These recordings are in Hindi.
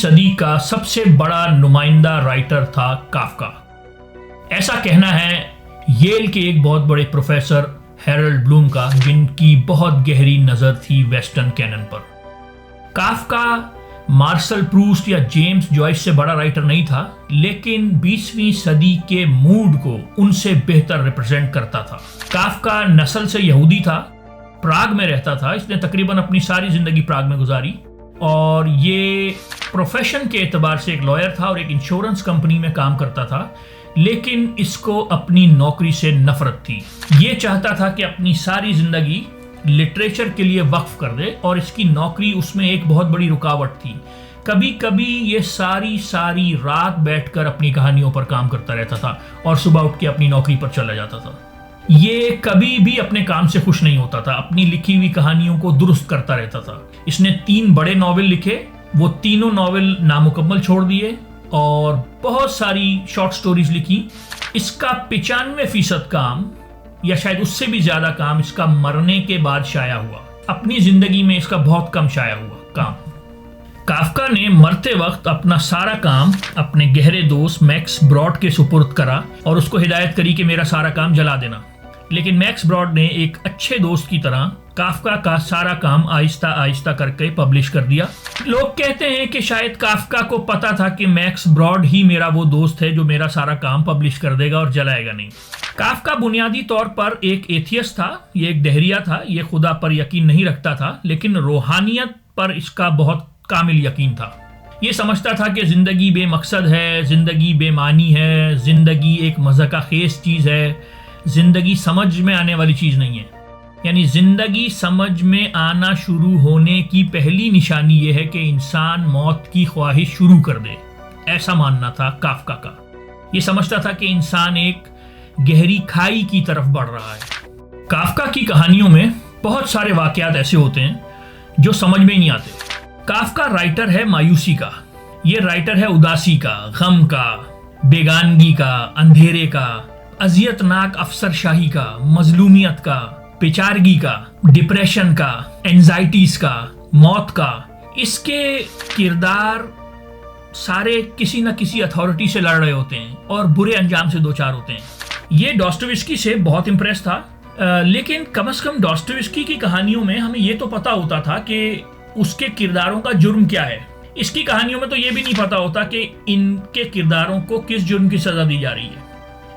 सदी का सबसे बड़ा नुमाइंदा राइटर था काफका। ऐसा कहना है येल के एक बहुत बड़े प्रोफेसर हैरोल्ड ब्लूम का, जिनकी बहुत गहरी नज़र थी वेस्टर्न कैनन पर। काफका मार्शल प्रूस्ट या जेम्स जॉयस से बड़ा राइटर नहीं था, लेकिन 20वीं सदी के मूड को उनसे बेहतर रिप्रेजेंट करता था। काफका नस्ल से यहूदी था, प्राग में रहता था। इसने तकरीबन अपनी सारी जिंदगी प्राग में गुजारी और ये प्रोफेशन के एतबार से एक लॉयर था और एक इंश्योरेंस कंपनी में काम करता था, लेकिन इसको अपनी नौकरी से नफरत थी। ये चाहता था कि अपनी सारी जिंदगी लिटरेचर के लिए वक्फ कर दे और इसकी नौकरी उसमें एक बहुत बड़ी रुकावट थी। कभी कभी ये सारी रात बैठकर अपनी कहानियों पर काम करता रहता था और सुबह उठ के अपनी नौकरी पर चला जाता था। ये कभी भी अपने काम से खुश नहीं होता था, अपनी लिखी हुई कहानियों को दुरुस्त करता रहता था। इसने 3 बड़े नॉवेल लिखे, वो तीनों नॉवेल नामुकम्मल छोड़ दिए और बहुत सारी शॉर्ट स्टोरीज लिखी। इसका 95% काम या शायद उससे भी ज्यादा काम इसका मरने के बाद शाया हुआ। अपनी जिंदगी में इसका बहुत कम शाया हुआ काम। काफका ने मरते वक्त अपना सारा काम अपने गहरे दोस्त मैक्स ब्रॉड के सुपुर्द करा और उसको हिदायत करी कि मेरा सारा काम जला देना। लेकिन मैक्स ब्रॉड ने एक अच्छे दोस्त की तरह काफका का सारा काम आहिस्ता आहिस्ता करके पब्लिश कर दिया। लोग कहते हैं कि शायद काफका को पता था कि मैक्स ब्रॉड ही मेरा वो दोस्त है जो मेरा सारा काम पब्लिश कर देगा और जलाएगा नहीं। काफका बुनियादी तौर पर एक एथियस्ट था, ये एक दहरिया था, ये खुदा पर यकीन नहीं रखता था, लेकिन रूहानियत पर इसका बहुत कामिल यकीन था। ये समझता था कि जिंदगी बेमकसद है, जिंदगी बेमानी है, जिंदगी एक मज़ा का खेज चीज़ है, जिंदगी समझ में आने वाली चीज़ नहीं है। यानी जिंदगी समझ में आना शुरू होने की पहली निशानी यह है कि इंसान मौत की ख्वाहिश शुरू कर दे। ऐसा मानना था काफका का। ये समझता था कि इंसान एक गहरी खाई की तरफ बढ़ रहा है। काफका की कहानियों में बहुत सारे वाकयात ऐसे होते हैं जो समझ में नहीं आते। काफका राइटर है मायूसी का, ये राइटर है उदासी का, गम का, बेगानगी का, अंधेरे का, अजियतनाक अफसरशाही का, मजलूमियत का, बेचारगी का, डिप्रेशन का, एंजाइटीज का, मौत का। इसके किरदार सारे किसी न किसी अथॉरिटी से लड़ रहे होते हैं और बुरे अंजाम से दो चार होते हैं। ये डॉस्टोयेव्स्की से बहुत इम्प्रेस था, लेकिन कम से कम डॉस्टोयेव्स्की की कहानियों में हमें ये तो पता होता था कि उसके किरदारों का जुर्म क्या है। इसकी कहानियों में तो ये भी नहीं पता होता कि इनके किरदारों को किस जुर्म की सजा दी जा रही है।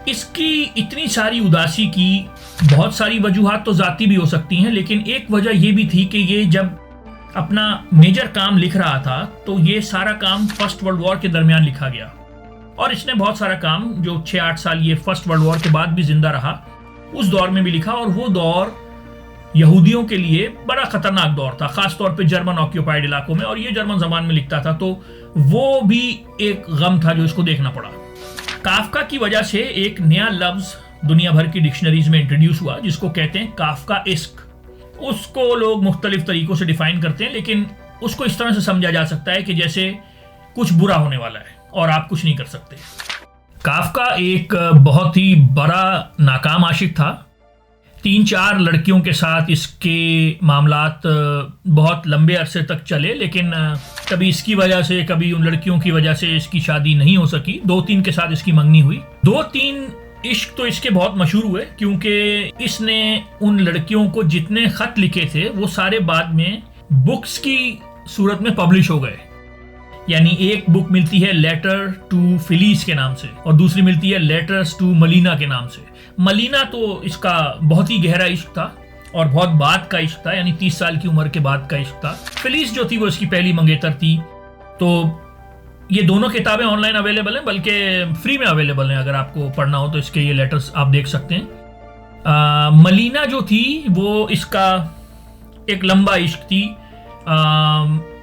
इसकी इतनी सारी उदासी की बहुत सारी वजूहात तो जाती भी हो सकती हैं, लेकिन एक वजह ये भी थी कि ये जब अपना मेजर काम लिख रहा था तो ये सारा काम फर्स्ट वर्ल्ड वॉर के दरमियान लिखा गया और इसने बहुत सारा काम जो 6-8 साल ये फर्स्ट वर्ल्ड वॉर के बाद भी जिंदा रहा, उस दौर में भी लिखा। और वो दौर यहूदियों के लिए बड़ा खतरनाक दौर था, खासतौर पे जर्मन ऑक्यूपाइड इलाकों में, और ये जर्मन जबान में लिखता था, तो वो भी एक गम था जो इसको देखना पड़ा। काफका की वजह से एक नया लफ्ज दुनिया भर की डिक्शनरीज में इंट्रोड्यूस हुआ जिसको कहते हैं काफका इश्क। उसको लोग मुख्तलिफ तरीकों से डिफाइन करते हैं, लेकिन उसको इस तरह से समझा जा सकता है कि जैसे कुछ बुरा होने वाला है और आप कुछ नहीं कर सकते। काफका एक बहुत ही बड़ा नाकाम आशिक था। 3-4 लड़कियों के साथ इसके मामलात बहुत लंबे अरसे तक चले, लेकिन कभी इसकी वजह से कभी उन लड़कियों की वजह से इसकी शादी नहीं हो सकी। 2-3 के साथ इसकी मंगनी हुई। 2-3 इश्क तो इसके बहुत मशहूर हुए क्योंकि इसने उन लड़कियों को जितने खत लिखे थे वो सारे बाद में बुक्स की सूरत में पब्लिश हो गए। यानी एक बुक मिलती है लेटर टू फिलीस के नाम से और दूसरी मिलती है लेटर्स टू मलीना के नाम से। मलीना तो इसका बहुत ही गहरा इश्क था और बहुत बाद का इश्क था, यानी 30 साल की उम्र के बाद का इश्क था। फिलीस जो थी वो इसकी पहली मंगेतर थी। तो ये दोनों किताबें ऑनलाइन अवेलेबल हैं, बल्कि फ्री में अवेलेबल हैं। अगर आपको पढ़ना हो तो इसके ये लेटर्स आप देख सकते हैं। मलीना जो थी वो इसका एक लंबा इश्क थी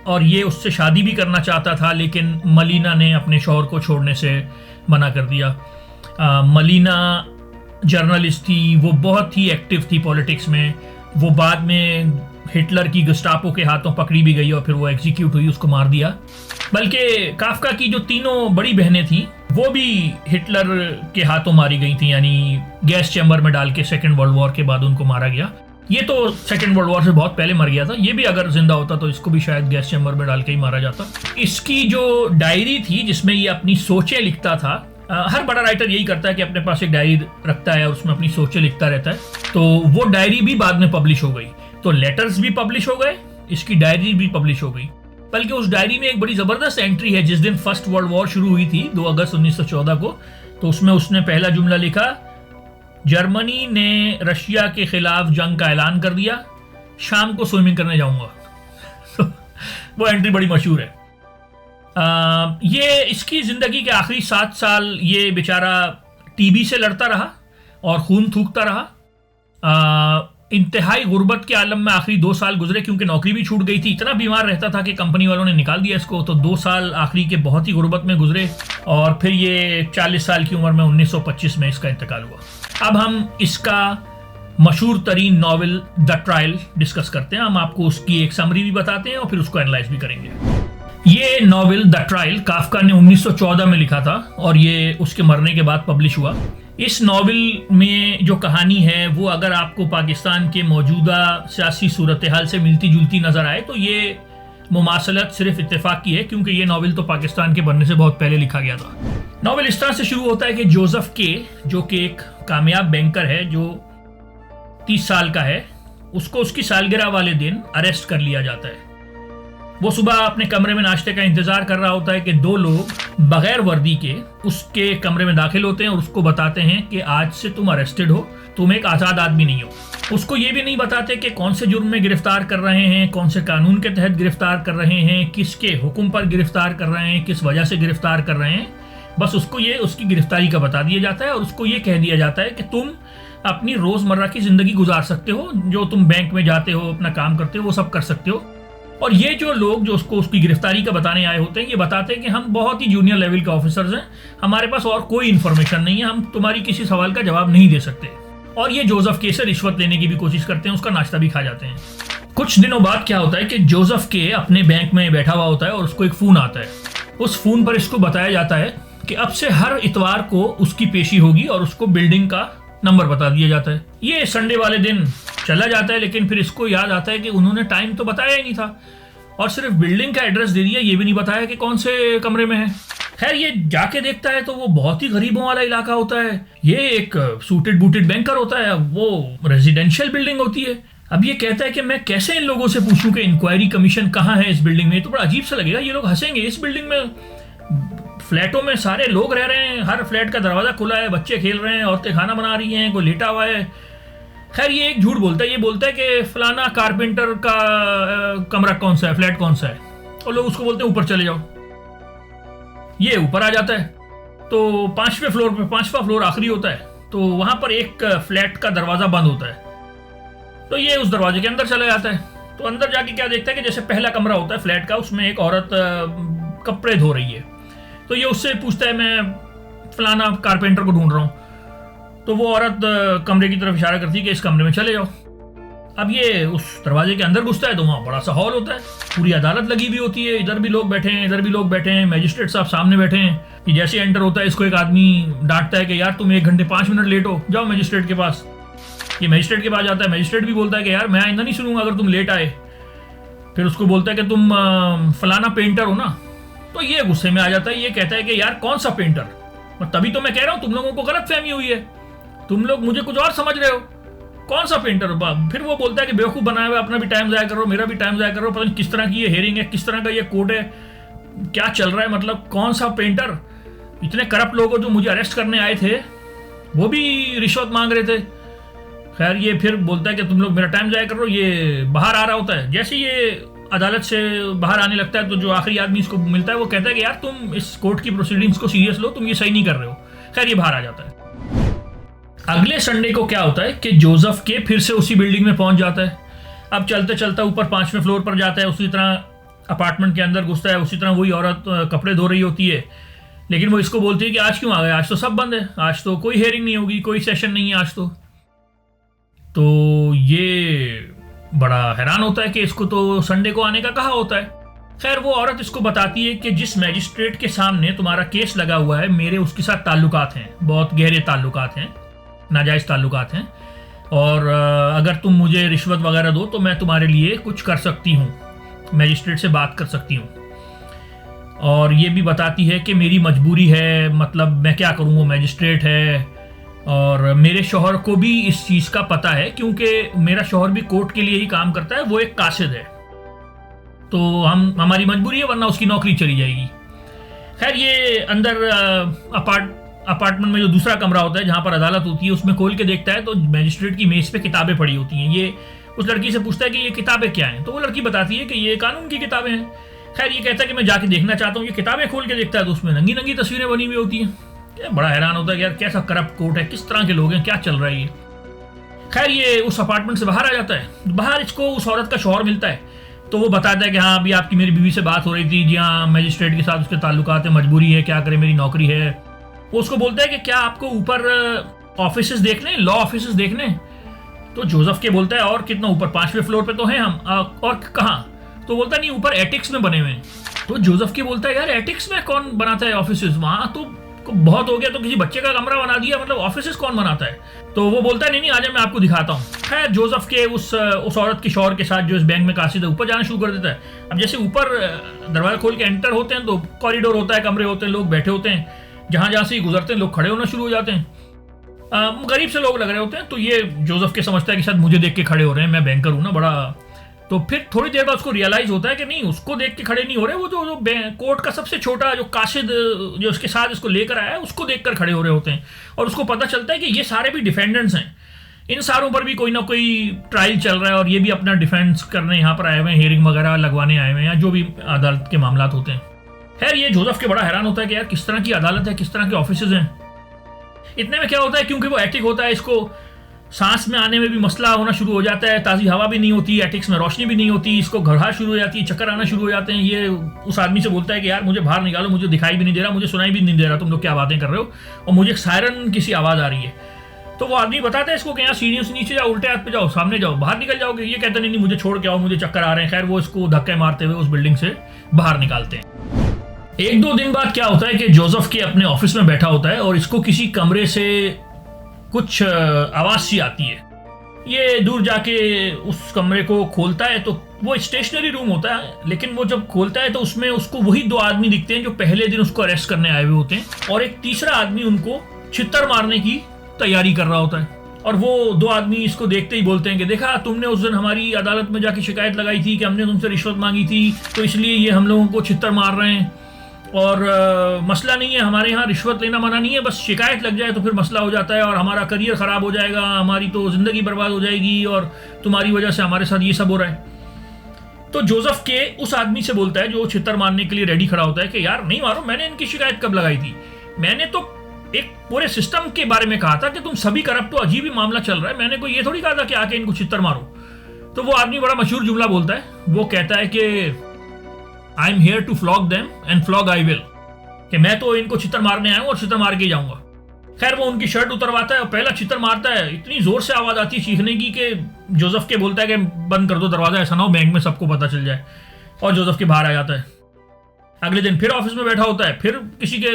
और ये उससे शादी भी करना चाहता था, लेकिन मलीना ने अपने शौहर को छोड़ने से मना कर दिया। मलीना जर्नलिस्ट थी, वो बहुत ही एक्टिव थी पॉलिटिक्स में। वो बाद में हिटलर की गस्टापो के हाथों पकड़ी भी गई और फिर वो एग्जीक्यूट हुई, उसको मार दिया। बल्कि काफका की जो तीनों बड़ी बहनें थीं वो भी हिटलर के हाथों मारी गई थी, यानी गैस चैम्बर में डाल के सेकेंड वर्ल्ड वॉर के बाद उनको मारा गया। ये तो सेकेंड वर्ल्ड वॉर से बहुत पहले मर गया था। ये भी अगर जिंदा होता तो इसको भी शायद गैस चैम्बर में डाल के ही मारा जाता। इसकी जो डायरी थी जिसमें ये अपनी सोचें लिखता था, हर बड़ा राइटर यही करता है कि अपने पास एक डायरी रखता है और उसमें अपनी सोचें लिखता रहता है। तो वो डायरी भी बाद में पब्लिश हो गई। तो लेटर्स भी पब्लिश हो गए, इसकी डायरी भी पब्लिश हो गई। बल्कि उस डायरी में एक बड़ी जबरदस्त एंट्री है। जिस दिन फर्स्ट वर्ल्ड वॉर शुरू हुई थी 2 अगस्त 1914 को, तो उसमें उसने पहला जुमला लिखा, जर्मनी ने रशिया के खिलाफ जंग का ऐलान कर दिया, शाम को स्विमिंग करने जाऊंगा। वो एंट्री बड़ी मशहूर है। ये इसकी जिंदगी के आखिरी 7 साल ये बेचारा टीबी से लड़ता रहा और खून थूकता रहा। इंतहाई गुर्बत के आलम में आखिरी 2 साल गुजरे, क्योंकि नौकरी भी छूट गई थी। इतना बीमार रहता था कि कंपनी वालों ने निकाल दिया इसको। तो 2 साल आखिरी के बहुत ही गुर्बत में गुजरे और फिर ये 40 साल की उम्र में 1925 में इसका इंतकाल हुआ। अब हम इसका मशहूर तरीन नॉवेल द ट्रायल डिस्कस करते हैं। हम आपको उसकी एक समरी भी बताते हैं और फिर उसको एनालाइज भी करेंगे। ये नॉवेल द ट्रायल काफका ने 1914 में लिखा था और ये उसके मरने के बाद पब्लिश हुआ। इस नॉवेल में जो कहानी है वो अगर आपको पाकिस्तान के मौजूदा सियासी सूरत हाल से मिलती जुलती नज़र आए तो ये मुमासलत सिर्फ इत्तेफाक की है, क्योंकि ये नॉवेल तो पाकिस्तान के बनने से बहुत पहले लिखा गया था। नॉवेल इस तरह से शुरू होता है कि जोसेफ के, जो कि एक कामयाब बैंकर है जो 30 साल का है, उसको उसकी सालगिरह वाले दिन अरेस्ट कर लिया जाता है। वो सुबह अपने कमरे में नाश्ते का इंतजार कर रहा होता है कि 2 लोग बगैर वर्दी के उसके कमरे में दाखिल होते हैं और उसको बताते हैं कि आज से तुम अरेस्टेड हो, तुम एक आज़ाद आदमी नहीं हो। उसको ये भी नहीं बताते कि कौन से जुर्म में गिरफ्तार कर रहे हैं, कौन से कानून के तहत गिरफ्तार कर रहे हैं, किसके हुक्म पर गिरफ्तार कर रहे हैं, किस वजह से गिरफ्तार कर रहे हैं। बस उसको ये उसकी गिरफ्तारी का बता दिया जाता है और उसको ये कह दिया जाता है कि तुम अपनी रोज़मर्रा की ज़िंदगी गुजार सकते हो, जो तुम बैंक में जाते हो, अपना काम करते हो, वो सब कर सकते हो। और ये जो लोग जो उसको उसकी गिरफ्तारी का बताने आए होते हैं, ये बताते हैं कि हम बहुत ही जूनियर लेवल के ऑफिसर्स हैं, हमारे पास और कोई इन्फॉर्मेशन नहीं है, हम तुम्हारी किसी सवाल का जवाब नहीं दे सकते। और ये जोसेफ के से रिश्वत लेने की भी कोशिश करते हैं, उसका नाश्ता भी खा जाते हैं। कुछ दिनों बाद क्या होता है कि जोसेफ के अपने बैंक में बैठा हुआ होता है और उसको एक फ़ोन आता है। उस फ़ोन पर इसको बताया जाता है कि अब से हर इतवार को उसकी पेशी होगी और उसको बिल्डिंग का नंबर बता दिया जाता है। ये संडे वाले दिन चला जाता है, लेकिन फिर इसको याद आता है कि उन्होंने टाइम तो बताया ही नहीं था और सिर्फ बिल्डिंग का एड्रेस दे दिया, ये भी नहीं बताया कि कौन से कमरे में है। खैर ये जाके देखता है तो वो बहुत ही गरीबों वाला इलाका होता है। ये एक सूटेड बूटेड बैंकर होता है, वो रेजिडेंशियल बिल्डिंग होती है। अब ये कहता है कि मैं कैसे इन लोगों से पूछूं कि इंक्वायरी कमीशन कहाँ है इस बिल्डिंग में। तो बड़ा अजीब सा लगेगा, ये लोग हंसेंगे। इस बिल्डिंग में फ्लैटों में सारे लोग रह रहे हैं, हर फ्लैट का दरवाज़ा खुला है, बच्चे खेल रहे हैं, औरतें खाना बना रही हैं, कोई लेटा हुआ है। खैर ये एक झूठ बोलता है, ये बोलता है कि फलाना कारपेंटर का कमरा कौन सा है, फ्लैट कौन सा है, और लोग उसको बोलते हैं ऊपर चले जाओ। ये ऊपर आ जाता है तो 5वें फ्लोर पे, 5वां फ्लोर आखिरी होता है, तो वहाँ पर एक फ्लैट का दरवाज़ा बंद होता है। तो ये उस दरवाजे के अंदर चला जाता है। तो अंदर जाके क्या देखता है कि जैसे पहला कमरा होता है फ्लैट का, उसमें एक औरत कपड़े धो रही है। तो ये उससे पूछता है मैं फलाना कारपेंटर को ढूंढ रहा हूँ। तो वो औरत कमरे की तरफ इशारा करती है कि इस कमरे में चले जाओ। अब ये उस दरवाजे के अंदर घुसता है तो वहाँ बड़ा सा हॉल होता है, पूरी अदालत लगी हुई होती है, इधर भी लोग बैठे हैं, इधर भी लोग बैठे हैं, मैजिस्ट्रेट साहब सामने बैठे हैं। कि जैसे एंटर होता है इसको एक आदमी डांटता है कि यार तुम 1 घंटे 5 मिनट लेट हो, जाओ मैजिस्ट्रेट के पास। ये मैजिस्ट्रेट के पास जाता है, मैजिस्ट्रेट भी बोलता है कि यार मैं आइंदा नहीं सुनूंगा अगर तुम लेट आए। फिर उसको बोलता है कि तुम फलाना पेंटर हो ना। तो ये गुस्से में आ जाता है, ये कहता है कि यार कौन सा पेंटर, तभी तो मैं कह रहा हूँ तुम लोगों को गलत फहमी हुई है, तुम लोग मुझे कुछ और समझ रहे हो, कौन सा पेंटर। फिर वो बोलता है कि बेवकूफ़ बनाया हुआ, अपना भी टाइम ज़ाया करो, मेरा भी टाइम ज़ाया करो, पता नहीं किस तरह की ये हेयरिंग है, किस तरह का ये कोर्ट है, क्या चल रहा है, मतलब कौन सा पेंटर। इतने करप्ट लोग जो मुझे अरेस्ट करने आए थे वो भी रिश्वत मांग रहे थे। खैर ये फिर बोलता है कि तुम लोग मेरा टाइम ज़ाया करो। ये बाहर आ रहा होता है, जैसे ये अदालत से बाहर आने लगता है तो जो आखिरी आदमी इसको मिलता है वो कहता है कि यार तुम इस कोर्ट की प्रोसीडिंग्स को सीरियस लो, तुम ये सही नहीं कर रहे हो। खैर ये बाहर आ जाता है। अगले संडे को क्या होता है कि जोसेफ के फिर से उसी बिल्डिंग में पहुंच जाता है। अब चलते चलता ऊपर 5वें फ्लोर पर जाता है, उसी तरह अपार्टमेंट के अंदर घुसता है, उसी तरह वही औरत कपड़े धो रही होती है। लेकिन वो इसको बोलती है कि आज क्यों आ गए, आज तो सब बंद है, आज तो कोई हेयरिंग नहीं होगी, कोई सेशन नहीं है आज तो ये बड़ा हैरान होता है कि इसको तो संडे को आने का कहा होता है। खैर वो औरत इसको बताती है कि जिस मैजिस्ट्रेट के सामने तुम्हारा केस लगा हुआ है, मेरे उसके साथ ताल्लुकात हैं, बहुत गहरे ताल्लुकात हैं, नाजायज़ ताल्लुकात हैं। और अगर तुम मुझे रिश्वत वगैरह दो तो मैं तुम्हारे लिए कुछ कर सकती हूँ, मैजिस्ट्रेट से बात कर सकती हूँ। और ये भी बताती है कि मेरी मजबूरी है, मतलब मैं क्या करूँ, वो मैजिस्ट्रेट है और मेरे शौहर को भी इस चीज़ का पता है क्योंकि मेरा शौहर भी कोर्ट के लिए ही काम करता है, वो एक कासिद है, तो हमारी मजबूरी है वरना उसकी नौकरी चली जाएगी। खैर ये अंदर अपार्टमेंट में जो दूसरा कमरा होता है जहाँ पर अदालत होती है उसमें खोल के देखता है तो मैजिस्ट्रेट की मेज़ पे किताबें पड़ी होती हैं। ये उस लड़की से पूछता है कि ये किताबें क्या हैं, तो वो लड़की बताती है कि ये कानून की किताबें हैं। खैर ये कहता है कि मैं जाके देखना चाहता हूँ। ये किताबें खोल के देखता है तो उसमें नंगी नंगी तस्वीरें बनी हुई होती हैं। बड़ा हैरान होता है कि यार कैसा करप्ट कोर्ट है, किस तरह के लोग हैं, क्या चल रहा है ये। खैर ये उस अपार्टमेंट से बाहर आ जाता है। बाहर इसको उस औरत का शौहर मिलता है, तो वो बताता है कि हाँ अभी आपकी मेरी बीवी से बात हो रही थी, जी हाँ मैजिस्ट्रेट के साथ उसके ताल्लुकात है, मजबूरी है, क्या करे, मेरी नौकरी है। वो उसको बोलता है कि क्या आपको ऊपर ऑफिसेस देखने, लॉ ऑफिसेस देखने। तो जोसेफ के बोलता है और कितना ऊपर, 5वें फ्लोर पे तो हैं हम, और कहाँ। तो बोलता नहीं ऊपर एटिक्स में बने हुए हैं। तो जोसेफ के बोलता है यार एटिक्स में कौन बनाता है ऑफिसेस, वहाँ तो बहुत हो गया, तो किसी बच्चे का कमरा बना दिया, मतलब ऑफिसेस कौन बनाता है। तो वो बोलता है नहीं आजा मैं आपको दिखाता हूँ। खैर जोसेफ के उस औरत के शौहर के साथ जो इस बैंक में कासिद है ऊपर जाना शुरू कर देता है। अब जैसे ऊपर दरवाजा खोल के एंटर होते हैं तो कॉरिडोर होता है, कमरे होते हैं, लोग बैठे होते हैं, जहाँ जहाँ से ही गुजरते हैं लोग खड़े होना शुरू हो जाते हैं। गरीब से लोग लग रहे होते हैं। तो ये जोसेफ के समझता है कि शायद मुझे देख के खड़े हो रहे हैं, मैं बैंकर हूँ ना बड़ा। तो फिर थोड़ी देर बाद उसको रियलाइज होता है कि नहीं उसको देख के खड़े नहीं हो रहे, वो जो कोर्ट का सबसे छोटा जो कासिद जो उसके साथ इसको लेकर आया है उसको देखकर खड़े हो रहे होते हैं। और उसको पता चलता है कि ये सारे भी डिफेंडेंट्स हैं, इन सारों पर भी कोई ना कोई ट्रायल चल रहा है और ये भी अपना डिफेंस करने यहाँ पर आए हुए हैं, हियरिंग वगैरह लगवाने आए हुए हैं या जो भी अदालत के मामला होते हैं। खैर ये जोसेफ के बड़ा हैरान होता है कि यार किस तरह की अदालत है, किस तरह के ऑफिस हैं। इतने में क्या होता है, क्योंकि वो एटिक होता है, इसको सांस में आने में भी मसला होना शुरू हो जाता है, ताज़ी हवा भी नहीं होती, एटिक्स में रोशनी भी नहीं होती, इसको घबराहट शुरू हो जाती है, चक्कर आना शुरू हो जाते हैं। ये उस आदमी से बोलता है कि यार मुझे बाहर निकालो, मुझे दिखाई भी नहीं दे रहा, मुझे सुनाई भी नहीं दे रहा, तुम लोग क्या बातें कर रहे हो, और मुझे एक सायरन किसी आवाज़ आ रही है। तो वो आदमी बताता है इसको कि यहाँ सीढ़ियों से नीचे जाओ, उल्टे हाथ पे जाओ, सामने जाओ, बाहर निकल जाओगे। ये कहते नहीं मुझे छोड़ के आओ, मुझे चक्कर आ रहे हैं। खैर वो इसको धक्के मारते हुए उस बिल्डिंग से बाहर निकालते हैं। 1-2 दिन बाद क्या होता है कि जोसेफ के अपने ऑफिस में बैठा होता है और इसको किसी कमरे से कुछ आवाज़ सी आती है। ये दूर जाके उस कमरे को खोलता है तो वो स्टेशनरी रूम होता है, लेकिन वो जब खोलता है तो उसमें उसको वही 2 आदमी दिखते हैं जो पहले दिन उसको अरेस्ट करने आए हुए होते हैं, और एक तीसरा आदमी उनको छित्तर मारने की तैयारी कर रहा होता है। और वो 2 आदमी इसको देखते ही बोलते हैं कि देखा तुमने उस दिन हमारी अदालत में जाके शिकायत लगाई थी कि हमने तुमसे रिश्वत मांगी थी, तो इसलिए ये हम लोगों को छित्तर मार रहे हैं। और मसला नहीं है, हमारे यहाँ रिश्वत लेना मना नहीं है, बस शिकायत लग जाए तो फिर मसला हो जाता है और हमारा करियर ख़राब हो जाएगा, हमारी तो ज़िंदगी बर्बाद हो जाएगी और तुम्हारी वजह से हमारे साथ ये सब हो रहा है। तो जोसेफ के उस आदमी से बोलता है जो छित्तर मारने के लिए रेडी खड़ा होता है कि यार नहीं मारो, मैंने इनकी शिकायत कब लगाई थी, मैंने तो एक पूरे सिस्टम के बारे में कहा था कि तुम सभी करप्ट, तो अजीब ही मामला चल रहा है, मैंने कोई ये थोड़ी कहा था कि आके इनको छित्तर मारो। तो वो आदमी बड़ा मशहूर जुमला बोलता है, वो कहता है कि I am here to flog them and flog I will, कि मैं तो इनको छित्तर मारने आया हूँ और छित्तर मार के ही जाऊंगा। खैर वो उनकी शर्ट उतरवाता है और पहला छित्तर मारता है, इतनी जोर से आवाज़ आती है चीखने की कि जोसेफ के बोलता है कि बंद कर दो दरवाज़ा, ऐसा ना हो बैंक में सबको पता चल जाए, और जोसेफ के बाहर आ जाता है। अगले दिन फिर ऑफिस में बैठा होता है, फिर किसी के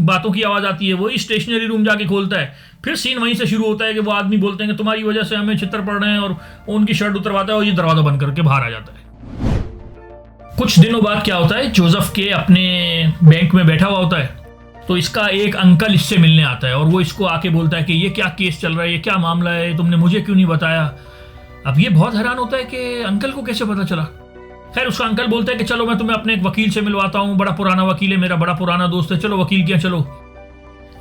बातों की आवाज़ आती है, वही स्टेशनरी रूम जाके खोलता है, फिर सीन वहीं से शुरू होता है कि वो आदमी बोलते हैं कि तुम्हारी वजह से हमें छित्तर पड़ रहे हैं, और उनकी शर्ट उतरवाता है और ये दरवाज़ा बंद करके बाहर आ जाता है। कुछ दिनों बाद क्या होता है, जोसेफ के अपने बैंक में बैठा हुआ होता है, तो इसका एक अंकल इससे मिलने आता है और वो इसको आके बोलता है कि ये क्या केस चल रहा है, ये क्या मामला है, तुमने मुझे क्यों नहीं बताया। अब ये बहुत हैरान होता है कि अंकल को कैसे पता चला। खैर उसका अंकल बोलता है कि चलो मैं तुम्हें अपने एक वकील से मिलवाता हूँ, बड़ा पुराना वकील है मेरा, बड़ा पुराना दोस्त है, चलो वकील के यहाँ चलो।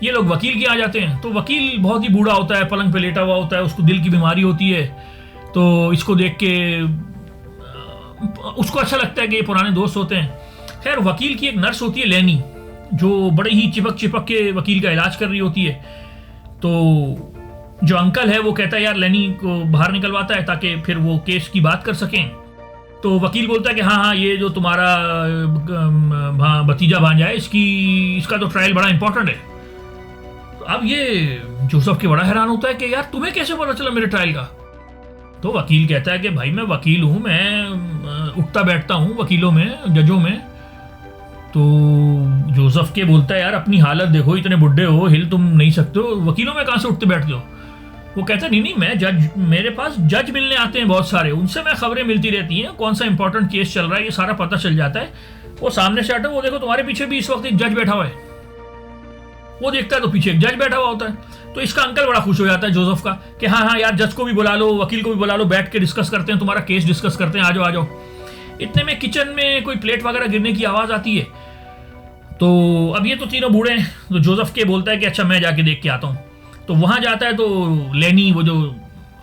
ये लोग वकील के यहाँ जाते हैं तो वकील बहुत ही बूढ़ा होता है, पलंग पे लेटा हुआ होता है, उसको दिल की बीमारी होती है। तो इसको देख के उसको अच्छा लगता है कि ये पुराने दोस्त होते हैं। खैर वकील की एक नर्स होती है लेनी, जो बड़े ही चिपक चिपक के वकील का इलाज कर रही होती है। तो जो अंकल है वो कहता है यार लेनी को बाहर निकलवाता है ताकि फिर वो केस की बात कर सकें। तो वकील बोलता है कि हाँ ये जो तुम्हारा भतीजा भांजा है इसका तो ट्रायल बड़ा इंपॉर्टेंट है। तो अब ये जोसेफ के बड़ा हैरान होता है कि यार तुम्हें कैसे पता चला मेरे ट्रायल का। तो वकील कहता है कि भाई मैं वकील हूँ, मैं उठता बैठता हूँ वकीलों में, जजों में। तो जोसेफ के बोलता है यार अपनी हालत देखो, इतने बुढ़े हो, हिल तुम नहीं सकते हो, वकीलों में कहाँ से उठते बैठते हो। वो कहता नहीं नहीं, मैं जज, मेरे पास जज मिलने आते हैं बहुत सारे, उनसे मैं खबरें मिलती रहती हैं, कौन सा इंपॉर्टेंट केस चल रहा है ये सारा पता चल जाता है। वो सामने से हटो, वो देखो तुम्हारे पीछे भी इस वक्त एक जज बैठा हुआ है। वो देखता है तो पीछे एक जज बैठा हुआ होता है। तो इसका अंकल बड़ा खुश हो जाता है जोसेफ का कि हाँ हाँ यार, जज को भी बुला लो, वकील को भी बुला लो, बैठ के डिस्कस करते हैं, तुम्हारा केस डिस्कस करते हैं, आ जाओ आ जाओ। इतने में किचन में कोई प्लेट वगैरह गिरने की आवाज़ आती है। तो अब ये तो तीनों बूढ़े हैं, तो जोसेफ के बोलता है कि अच्छा मैं जाके देख के आता हूँ। तो वहाँ जाता है तो लेनी, वो जो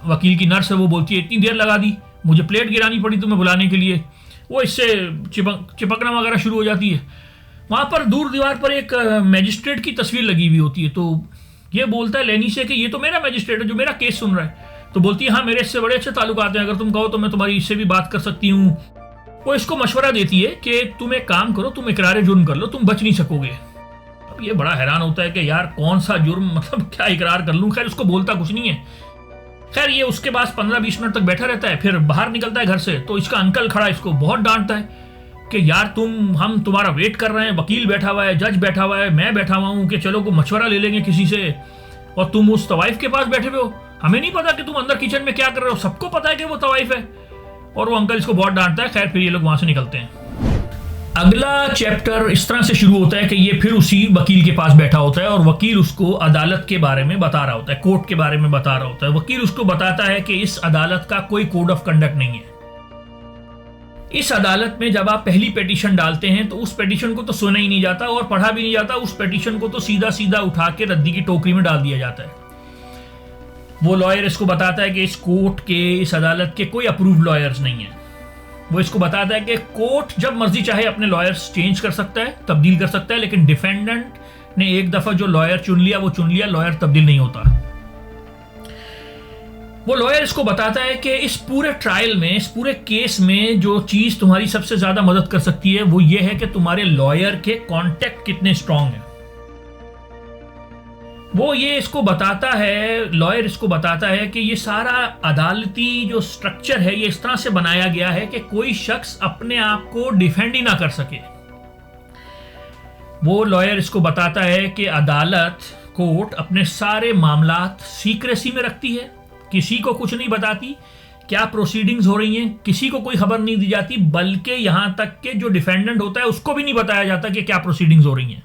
वकील की नर्स है, वो बोलती है इतनी देर लगा दी, मुझे प्लेट गिरानी पड़ी तुम्हें बुलाने के लिए। वो इससे चिपकना वगैरह शुरू हो जाती है। वहाँ पर दूर दीवार पर एक मैजिस्ट्रेट की तस्वीर लगी हुई होती है। तो ये बोलता है लेनी से कि ये तो मेरा मैजिस्ट्रेट है जो मेरा केस सुन रहा है। तो बोलती है हाँ, मेरे इससे बड़े अच्छे ताल्लुकात हैं, अगर तुम कहो तो मैं तुम्हारी इससे भी बात कर सकती हूँ। वो इसको मशवरा देती है कि तुम एक काम करो, तुम इकरार जुर्म कर लो, तुम बच नहीं सकोगे। अब ये बड़ा हैरान होता है कि यार कौन सा जुर्म, मतलब क्या इकरार कर लूँ। खैर उसको बोलता कुछ नहीं है। खैर ये उसके पास 15-20 मिनट तक बैठा रहता है, फिर बाहर निकलता है घर से। तो इसका अंकल खड़ा इसको बहुत डांटता है कि यार हम तुम्हारा वेट कर रहे हैं, वकील बैठा हुआ है, जज बैठा हुआ है, मैं बैठा हुआ हूँ कि चलो को मशवरा ले लेंगे किसी से, और तुम उस तवाइफ के पास बैठे हुए हो। हमें नहीं पता कि तुम अंदर किचन में क्या कर रहे हो, सबको पता है कि वो तवाइफ है। और वो अंकल इसको बहुत डांटता है। खैर फिर ये लोग वहां से निकलते हैं। अगला चैप्टर इस तरह से शुरू होता है कि ये फिर उसी वकील के पास बैठा होता है और वकील उसको अदालत के बारे में बता रहा होता है, कोर्ट के बारे में बता रहा होता है। वकील उसको बताता है कि इस अदालत का कोई कोड ऑफ कंडक्ट नहीं है। इस अदालत में जब आप पहली पिटीशन डालते हैं तो उस पिटीशन को तो सुना ही नहीं जाता और पढ़ा भी नहीं जाता। उस पिटीशन को तो सीधा सीधा उठा के रद्दी की टोकरी में डाल दिया जाता है। वो लॉयर इसको बताता है कि इस कोर्ट के, इस अदालत के कोई अप्रूव्ड लॉयर्स नहीं है। वो इसको बताता है कि कोर्ट जब मर्जी चाहे अपने लॉयर्स चेंज कर सकता है, तब्दील कर सकता है, लेकिन डिफेंडेंट ने एक दफा जो लॉयर चुन लिया वो चुन लिया, लॉयर तब्दील नहीं होता। वो लॉयर इसको बताता है कि इस पूरे ट्रायल में, इस पूरे केस में जो चीज तुम्हारी सबसे ज्यादा मदद कर सकती है वो ये है कि तुम्हारे लॉयर के कॉन्टेक्ट कितने स्ट्रांग हैं। वो ये इसको बताता है, लॉयर इसको बताता है कि ये सारा अदालती जो स्ट्रक्चर है ये इस तरह से बनाया गया है कि कोई शख्स अपने आप को डिफेंड ही ना कर सके। वो लॉयर इसको बताता है कि अदालत, कोर्ट अपने सारे मामलात सीक्रेसी में रखती है, किसी को कुछ नहीं बताती क्या प्रोसीडिंग्स हो रही हैं, किसी को कोई खबर नहीं दी जाती, बल्कि यहां तक कि जो डिफेंडेंट होता है उसको भी नहीं बताया जाता कि क्या प्रोसीडिंग्स हो रही हैं।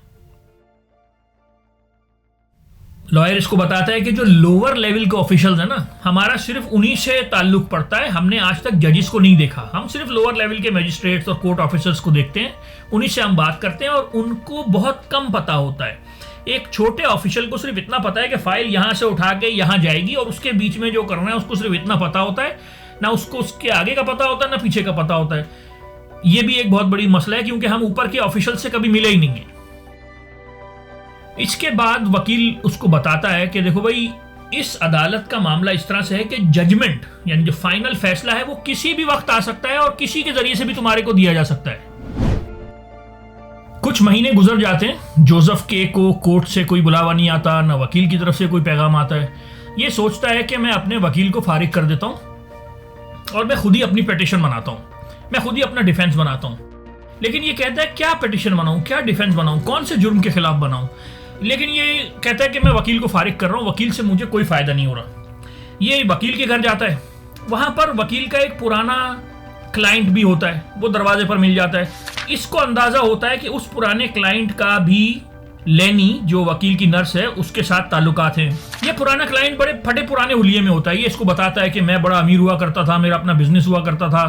लॉयर इसको बताता है कि जो लोअर लेवल के ऑफिशियल्स हैं ना, हमारा सिर्फ उन्हीं से ताल्लुक पड़ता है, हमने आज तक जजेस को नहीं देखा, हम सिर्फ लोअर लेवल के मजिस्ट्रेट्स और कोर्ट ऑफिसर्स को देखते हैं, उन्हीं से हम बात करते हैं और उनको बहुत कम पता होता है। एक छोटे ऑफिशियल को सिर्फ इतना पता है कि फाइल यहां से उठा के यहां जाएगी और उसके बीच में जो करना है उसको सिर्फ इतना पता होता है, ना उसको उसके आगे का पता होता है ना पीछे का पता होता है। ये भी एक बहुत बड़ी मसला है क्योंकि हम ऊपर के ऑफिशियल से कभी मिले ही नहीं है। इसके बाद वकील उसको बताता है कि देखो भाई, इस अदालत का मामला इस तरह से है कि जजमेंट यानी जो फाइनल फैसला है वो किसी भी वक्त आ सकता है और किसी के जरिए से भी तुम्हारे को दिया जा सकता है। कुछ महीने गुजर जाते हैं, जोसेफ के को कोर्ट से कोई बुलावा नहीं आता, ना वकील की तरफ से कोई पैगाम आता है। ये सोचता है कि मैं अपने वकील को फारिग कर देता हूं और मैं खुद ही अपनी पिटीशन बनाता हूं, मैं खुद ही अपना डिफेंस बनाता हूं। लेकिन ये कहता है क्या पिटीशन बनाऊं, क्या डिफेंस बनाऊं, कौन से जुर्म के खिलाफ बनाऊं। लेकिन ये कहता है कि मैं वकील को फारिग कर रहा हूं, वकील से मुझे कोई फायदा नहीं हो रहा। ये वकील के घर जाता है, वहां पर वकील का एक पुराना क्लाइंट भी होता है, वो दरवाजे पर मिल जाता है। इसको अंदाजा होता है कि उस पुराने क्लाइंट का भी लेनी, जो वकील की नर्स है, उसके साथ ताल्लुकात हैं। ये पुराना क्लाइंट बड़े फटे पुराने हुलिये में होता है। ये इसको बताता है कि मैं बड़ा अमीर हुआ करता था, मेरा अपना बिजनेस हुआ करता था,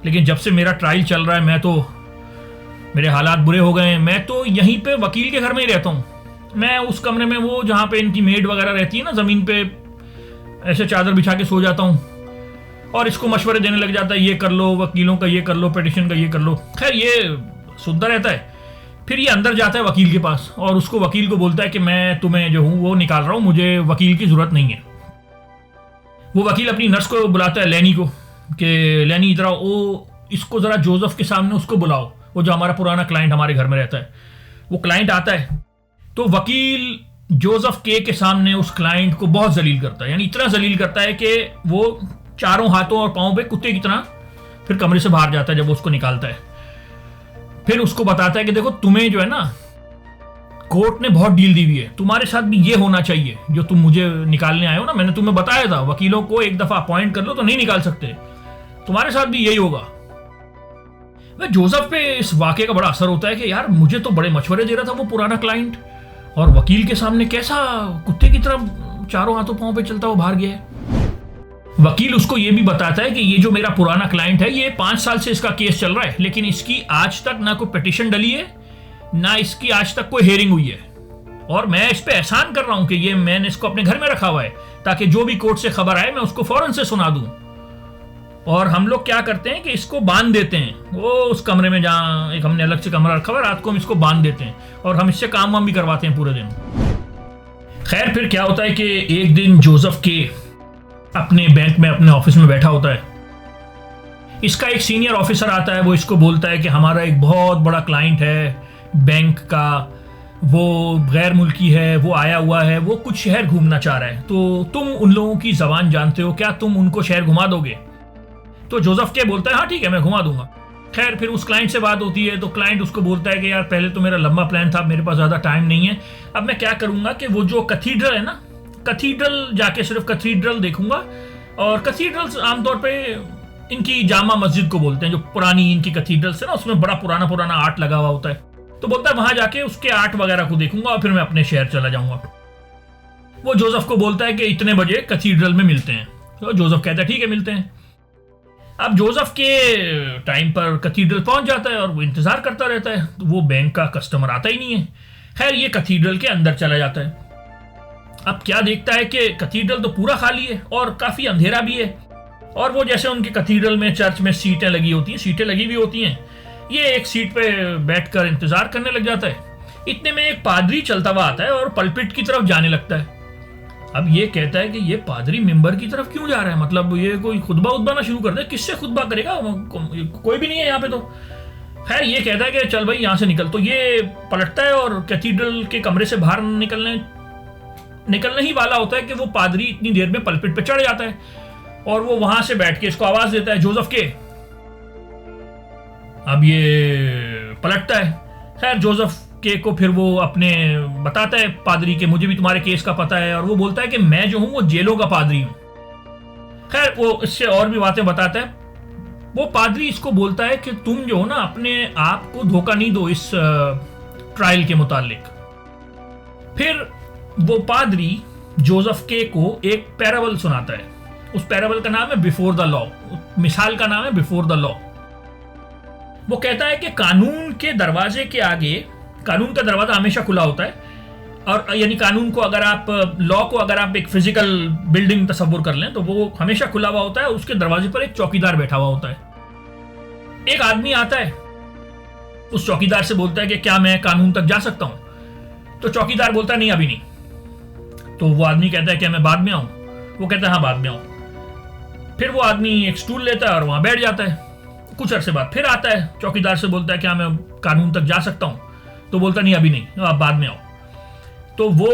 लेकिन जब से मेरा ट्रायल चल रहा है मेरे हालात बुरे हो गए हैं। मैं तो यहीं पे वकील के घर में ही रहता हूँ। मैं उस कमरे में, वो जहाँ पे इनकी मेड वगैरह रहती है ना, ज़मीन पे ऐसे चादर बिछा के सो जाता हूँ और इसको मशवरे देने लग जाता है, ये कर लो, वकीलों का ये कर लो, पिटीशन का ये कर लो। खैर ये सुनता रहता है। फिर ये अंदर जाता है वकील के पास और उसको वकील को बोलता है कि मैं तुम्हें जो हूँ वो निकाल रहा हूँ, मुझे वकील की ज़रूरत नहीं है। वो वकील अपनी नर्स को बुलाता है, लेनी को, कि लेनी इधर आओ, वो इसको ज़रा जोसेफ के सामने उसको बुलाओ, वो जो हमारा पुराना क्लाइंट हमारे घर में रहता है। वो क्लाइंट आता है तो वकील जोसेफ के सामने उस क्लाइंट को बहुत जलील करता है, यानी इतना जलील करता है कि वो चारों हाथों और पांवों पे कुत्ते की तरह फिर कमरे से बाहर जाता है जब वो उसको निकालता है। फिर उसको बताता है कि देखो, तुम्हें जो है ना, कोर्ट ने बहुत डील दी हुई है, तुम्हारे साथ भी ये होना चाहिए जो तुम मुझे निकालने आए हो ना। मैंने तुम्हें बताया था वकीलों को एक दफा अपॉइंट कर लो तो नहीं निकाल सकते, तुम्हारे साथ भी यही होगा। वह जोसेफ पे इस वाकये का बड़ा असर होता है कि यार मुझे तो बड़े मशवरे दे रहा था वो पुराना क्लाइंट, और वकील के सामने कैसा कुत्ते की तरह चारों हाथों पांव पे चलता हुआ बाहर गया है। वकील उसको ये भी बताता है कि ये जो मेरा पुराना क्लाइंट है, ये 5 साल से इसका केस चल रहा है, लेकिन इसकी आज तक ना कोई पिटीशन डली है, ना इसकी आज तक कोई हेयरिंग हुई है, और मैं इस पे एहसान कर रहा हूं कि ये मैंने इसको अपने घर में रखा हुआ है ताकि जो भी कोर्ट से खबर आए मैं उसको फौरन से सुना दूं। और हम लोग क्या करते हैं कि इसको बांध देते हैं, वो उस कमरे में जहां एक हमने अलग से कमरा रखा हुआ है, रात को हम इसको बांध देते हैं और हम इससे काम वाम भी करवाते हैं पूरे दिन। खैर फिर क्या होता है कि एक दिन जोसेफ के अपने बैंक में अपने ऑफिस में बैठा होता है, इसका एक सीनियर ऑफिसर आता है, वो इसको बोलता है कि हमारा एक बहुत बड़ा क्लाइंट है बैंक का, वो गैर मुल्की है, वो आया हुआ है, वो कुछ शहर घूमना चाह रहा है, तो तुम उन लोगों की जबान जानते हो, क्या तुम उनको शहर घुमा दोगे? तो जोसेफ के बोलता है हाँ ठीक है मैं घुमा दूंगा। खैर फिर उस क्लाइंट से बात होती है, तो क्लाइंट उसको बोलता है कि यार पहले तो मेरा लंबा प्लान था, मेरे पास ज़्यादा टाइम नहीं है, अब मैं क्या करूँगा कि वो जो कैथीड्रल है ना, कैथीड्रल जाके सिर्फ कैथीड्रल देखूंगा, और कैथीड्रल्स आमतौर पे इनकी जामा मस्जिद को बोलते हैं, जो पुरानी इनकी कैथीड्रल्स है ना, उसमें बड़ा पुराना पुराना आर्ट लगा हुआ होता है, तो बोलता है वहां जाके उसके आर्ट वगैरह को देखूंगा और फिर मैं अपने शहर चला जाऊंगा। वो जोसेफ को बोलता है कि इतने बजे कैथीड्रल में मिलते हैं, तो जोसेफ कहता है ठीक है मिलते हैं। अब जोसेफ के टाइम पर कैथीड्रल पहुंच जाता है और वो इंतजार करता रहता है, तो वो बैंक का कस्टमर आता ही नहीं है। खैर ये कैथीड्रल के अंदर चला जाता है। अब क्या देखता है कि कैथीड्रल तो पूरा खाली है और काफी अंधेरा भी है, और वो जैसे उनके कैथीड्रल में चर्च में सीटें लगी होती हैं, सीटें लगी हुई होती हैं, ये एक सीट पे बैठकर इंतजार करने लग जाता है। इतने में एक पादरी चलता हुआ आता है और पल्पिट की तरफ जाने लगता है। अब ये कहता है कि ये पादरी मिंबर की तरफ क्यों जा रहा है, मतलब ये कोई खुतबा उतबा ना शुरू कर दे, किससे खुतबा करेगा, कोई भी नहीं है यहाँ पे। तो खैर ये कहता है कि चल भाई यहाँ से निकल, तो ये पलटता है और कैथीड्रल के कमरे से बाहर निकलने ही वाला होता है कि वो पादरी इतनी देर में पल्पिट पे चढ़ जाता है और वो वहां से बैठ के इसको आवाज देता है जोसेफ के। अब ये पलटता है। खैर जोसेफ के को फिर वो अपने बताता है पादरी के, मुझे भी तुम्हारे केस का पता है, और वो बोलता है कि मैं जो हूं वो जेलों का पादरी हूं। खैर वो इससे और भी बातें बताता है। वो पादरी इसको बोलता है कि तुम जो हो ना, अपने आप को धोखा नहीं दो इस ट्रायल के मुतालिक। फिर वो पादरी जोसेफ के को एक पैराबल सुनाता है। उस पैराबल का नाम है बिफोर द लॉ, मिसाल का नाम है बिफोर द लॉ। वो कहता है कि कानून के दरवाजे के आगे, कानून का दरवाजा हमेशा खुला होता है, और यानी कानून को अगर आप, लॉ को अगर आप एक फिजिकल बिल्डिंग तस्वुर कर लें तो वो हमेशा खुला हुआ होता है, उसके दरवाजे पर एक चौकीदार बैठा हुआ होता है। एक आदमी आता है, उस चौकीदार से बोलता है कि क्या मैं कानून तक जा सकता हूं? तो चौकीदार बोलता है नहीं अभी नहीं। तो वो आदमी कहता है कि मैं बाद में आऊं? वो कहता है हाँ बाद में आऊं। फिर वो आदमी एक स्टूल लेता है और वहां बैठ जाता है। कुछ अरसे बाद फिर आता है, चौकीदार से बोलता है क्या मैं कानून तक जा सकता हूं? तो बोलता नहीं अभी नहीं, आप बाद में आओ। तो वो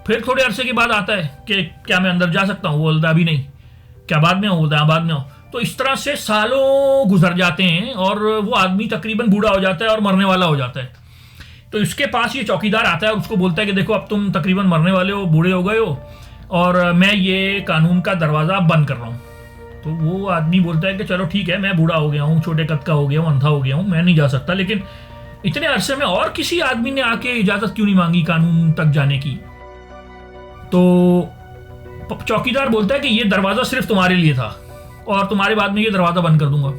फिर थोड़े अरसे के बाद आता है कि क्या मैं अंदर जा सकता हूं? वो बोलता अभी नहीं। क्या बाद में आओ? बोलता है बाद में आओ। तो इस तरह से सालों गुजर जाते हैं और वो आदमी तकरीबन बूढ़ा हो जाता है और मरने वाला हो जाता है। तो इसके पास ये चौकीदार आता है और उसको बोलता है कि देखो अब तुम तकरीबन मरने वाले हो, बूढ़े हो गए हो, और मैं ये कानून का दरवाज़ा बंद कर रहा हूँ। तो वो आदमी बोलता है कि चलो ठीक है, मैं बूढ़ा हो गया हूँ, छोटे कद का हो गया हूँ, अंधा हो गया हूँ, मैं नहीं जा सकता, लेकिन इतने अरसे में और किसी आदमी ने आके इजाज़त क्यों नहीं मांगी कानून तक जाने की? तो चौकीदार बोलता है कि ये दरवाज़ा सिर्फ तुम्हारे लिए था और तुम्हारे बाद में ये दरवाज़ा बंद कर दूंगा।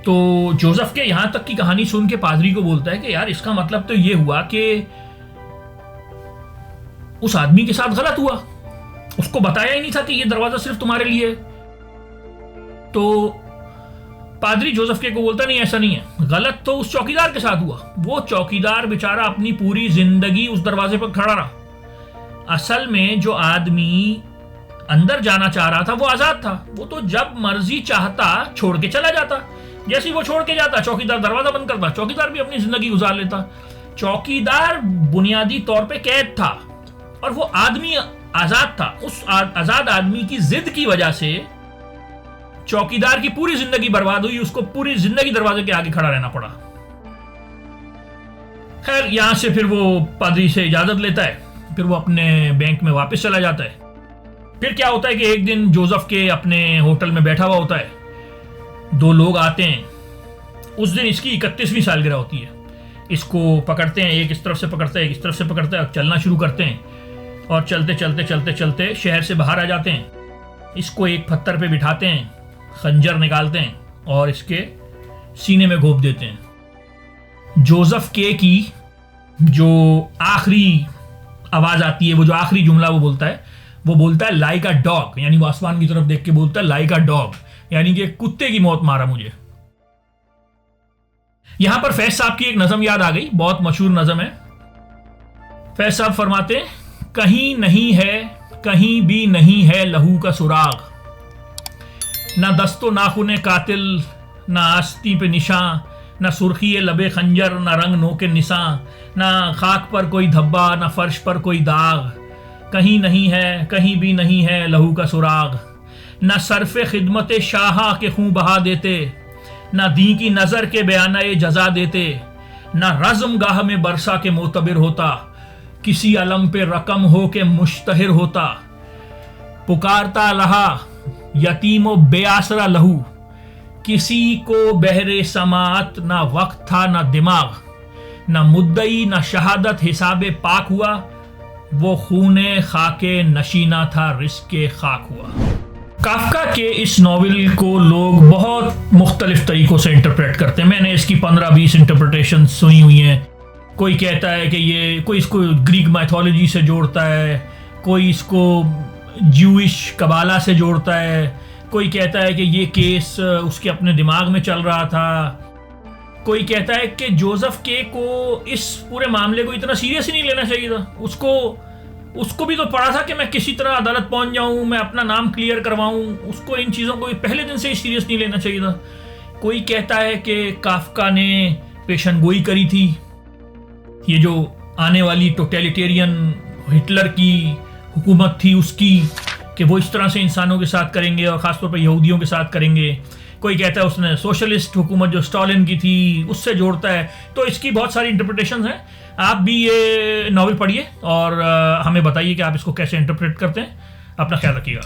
तो जोसेफ के यहां तक की कहानी सुन के पादरी को बोलता है कि यार इसका मतलब तो ये हुआ कि उस आदमी के साथ गलत हुआ, उसको बताया ही नहीं था कि ये दरवाजा सिर्फ तुम्हारे लिए है। तो पादरी जोसेफ के को बोलता नहीं ऐसा नहीं है, गलत तो उस चौकीदार के साथ हुआ। वो चौकीदार बेचारा अपनी पूरी जिंदगी उस दरवाजे पर खड़ा रहा। असल में जो आदमी अंदर जाना चाह रहा था वो आजाद था, वो तो जब मर्जी चाहता छोड़ के चला जाता। जैसे ही वो छोड़ के जाता चौकीदार दरवाजा बंद करता, चौकीदार भी अपनी जिंदगी गुजार लेता। चौकीदार बुनियादी तौर पे कैद था और वो आदमी आजाद था। उस आजाद आदमी की जिद की वजह से चौकीदार की पूरी जिंदगी बर्बाद हुई, उसको पूरी जिंदगी दरवाजे के आगे खड़ा रहना पड़ा। खैर यहाँ से फिर वो पादरी से इजाज़त लेता है, फिर वो अपने बैंक में वापस चला जाता है। फिर क्या होता है कि एक दिन जोसेफ के अपने होटल में बैठा हुआ होता है, दो लोग आते हैं। उस दिन इसकी 31वीं सालगिरह होती है। इसको पकड़ते हैं, एक इस तरफ से पकड़ता है, एक इस तरफ से पकड़ता है, चलना शुरू करते हैं और चलते चलते चलते चलते शहर से बाहर आ जाते हैं। इसको एक पत्थर पे बिठाते हैं, खंजर निकालते हैं और इसके सीने में घोंप देते हैं। जोसेफ के की जो आखिरी आवाज़ आती है, वो जो आखिरी जुमला वो बोलता है लाइक अ डॉग, यानी वो आसमान की तरफ देख के बोलता है लाइक अ डॉग, यानी कि कुत्ते की मौत मारा मुझे। यहां पर फैज साहब की एक नज़म याद आ गई, बहुत मशहूर नज़म है। फैज साहब फरमाते हैं, कहीं नहीं है, कहीं भी नहीं है लहू का सुराग, ना दस्तो नाखुने कातिल, ना आस्ती पे निशान, ना सुर्खी लबे खंजर, ना रंग नोके निशान, ना खाक पर कोई धब्बा, ना फर्श पर कोई दाग। कहीं नहीं है, कहीं भी नहीं है लहू का सुराग, ना सरफ़े खिदमत शाहा के खूं बहा देते, ना दी की नज़र के बयाना जजा देते, ना रज़म गाह में बरसा के मोतबिर होता, किसी अलम पे रकम हो के मुश्तहिर होता। पुकारता रहा यतीम व बेआसरा लहू, किसी को बहरे समात ना वक्त था ना दिमाग, ना मुद्दई ना शहादत हिसाबे पाक हुआ, वो खूने खाके नशीना था रिस्के खाक हुआ। काफका के इस नॉवेल को लोग बहुत मुख्तलिफ तरीक़ों से इंटरप्रेट करते हैं। मैंने इसकी 15-20 इंटरप्रिटेशन सुनी हुई हैं। कोई कहता है कि ये, कोई इसको ग्रीक माइथोलॉजी से जोड़ता है, कोई इसको ज्यूइश कबाला से जोड़ता है, कोई कहता है कि ये केस उसके अपने दिमाग में चल रहा था, कोई कहता है कि जोसेफ के को इस पूरे मामले को इतना सीरियस ही नहीं लेना चाहिए था। उसको भी तो पड़ा था कि मैं किसी तरह अदालत पहुंच जाऊं, मैं अपना नाम क्लियर करवाऊं, उसको इन चीज़ों को पहले दिन से ही सीरियस नहीं लेना चाहिए था। कोई कहता है कि काफका ने पेशनगोई करी थी, ये जो आने वाली टोटलिटेरियन हिटलर की हुकूमत थी उसकी, कि वो इस तरह से इंसानों के साथ करेंगे और ख़ासतौर पर यहूदियों के साथ करेंगे। कोई कहता है उसने सोशलिस्ट हुकूमत जो स्टालिन की थी उससे जोड़ता है। तो इसकी बहुत सारी इंटरप्रिटेशंस हैं। आप भी ये नॉवेल पढ़िए और हमें बताइए कि आप इसको कैसे इंटरप्रेट करते हैं। अपना ख्याल रखिएगा।